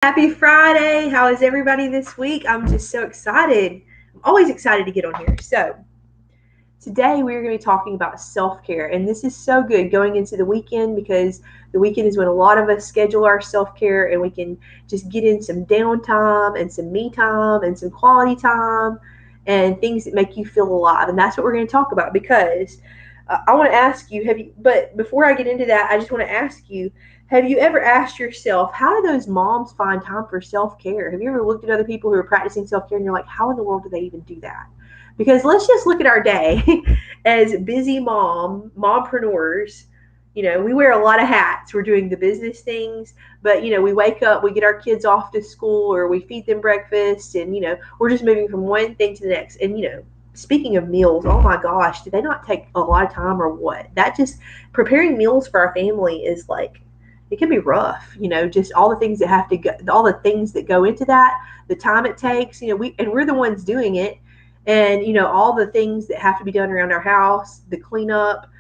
Happy Friday. How is everybody this week? I'm just so excited. I'm always excited to get on here. So, today we're going to be talking about self-care, and this is so good going into the weekend because the weekend is when a lot of us schedule our self-care and we can just get in some downtime and some me time and some quality time and things that make you feel alive. And that's what we're going to talk about because I want to ask you, but before I get into that, I just want to ask you, have you ever asked yourself, how do those moms find time for self-care? Have you ever looked at other people who are practicing self-care and you're like, how in the world do they even do that? Because let's just look at our day as busy mompreneurs. We wear a lot of hats. We're doing the business things, but we wake up, we get our kids off to school, or we feed them breakfast, and we're just moving from one thing to the next. And speaking of meals, oh my gosh, do they not take a lot of time or what? That just preparing meals for our family is like, it can be rough, just all the things that have to go, all the things that go into that, the time it takes, we're the ones doing it. And all the things that have to be done around our house, the cleanup,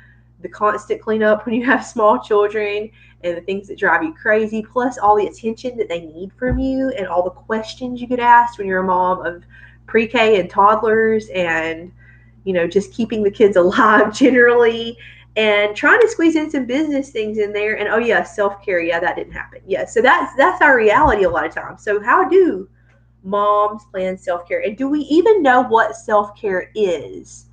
the constant cleanup when you have small children, and the things that drive you crazy, plus all the attention that they need from you and all the questions you get asked when you're a mom of pre-K and toddlers, and just keeping the kids alive generally, and trying to squeeze in some business things in there. And oh yeah, self-care, yeah, that didn't happen. Yeah, so that's our reality a lot of times. So how do moms plan self-care, and do we even know what self-care is?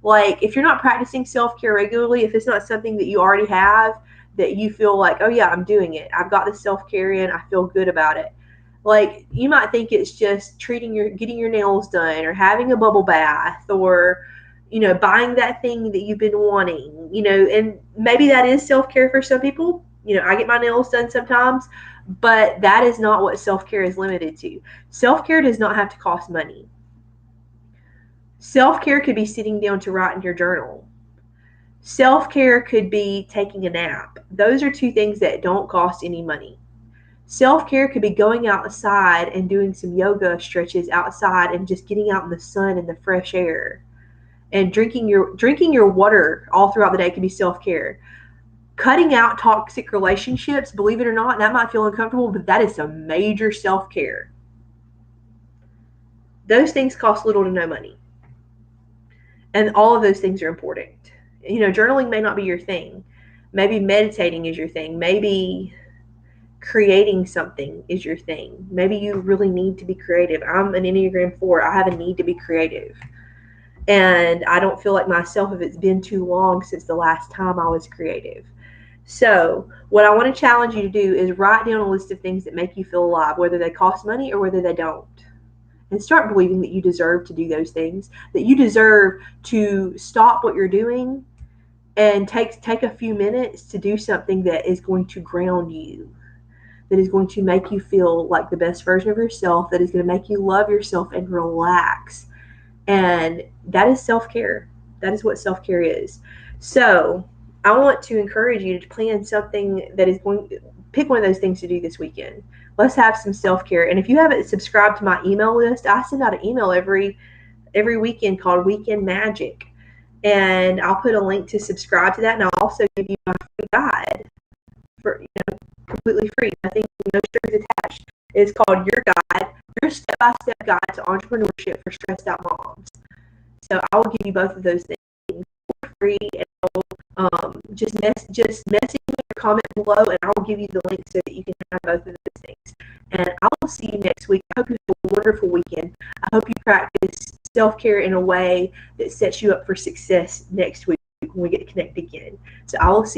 Like, if you're not practicing self-care regularly, if it's not something that you already have, that you feel like, oh yeah, I'm doing it, I've got the self-care in, I feel good about it. Like, you might think it's just getting your nails done, or having a bubble bath, or buying that thing that you've been wanting, and maybe that is self-care for some people. I get my nails done sometimes, but that is not what self-care is limited to. Self-care does not have to cost money. Self-care could be sitting down to write in your journal. Self-care could be taking a nap. Those are two things that don't cost any money. Self-care could be going outside and doing some yoga stretches outside and just getting out in the sun and the fresh air. And drinking your water all throughout the day could be self-care. Cutting out toxic relationships, believe it or not, that might feel uncomfortable, but that is some major self-care. Those things cost little to no money. And all of those things are important. Journaling may not be your thing. Maybe meditating is your thing. Maybe creating something is your thing. Maybe you really need to be creative. I'm an Enneagram 4. I have a need to be creative. And I don't feel like myself if it's been too long since the last time I was creative. So what I want to challenge you to do is write down a list of things that make you feel alive, whether they cost money or whether they don't. And start believing that you deserve to do those things, that you deserve to stop what you're doing and take a few minutes to do something that is going to ground you, that is going to make you feel like the best version of yourself, that is going to make you love yourself and relax. And that is self-care. That is what self-care is. So I want to encourage you to plan something that is going to pick one of those things to do this weekend. Let's have some self-care. And if you haven't subscribed to my email list, I send out an email every weekend called Weekend Magic. And I'll put a link to subscribe to that. And I'll also give you my free guide for completely free. Nothing, no strings attached. It's called Your Guide, Your Step-by-Step Guide to Entrepreneurship for Stressed Out Moms. So I will give you both of those things for free, and just message me or comment below, and I will give you the link so that you can have both of those things. And I will see you next week. I hope you have a wonderful weekend. I hope you practice self-care in a way that sets you up for success next week when we get to connect again. So I will see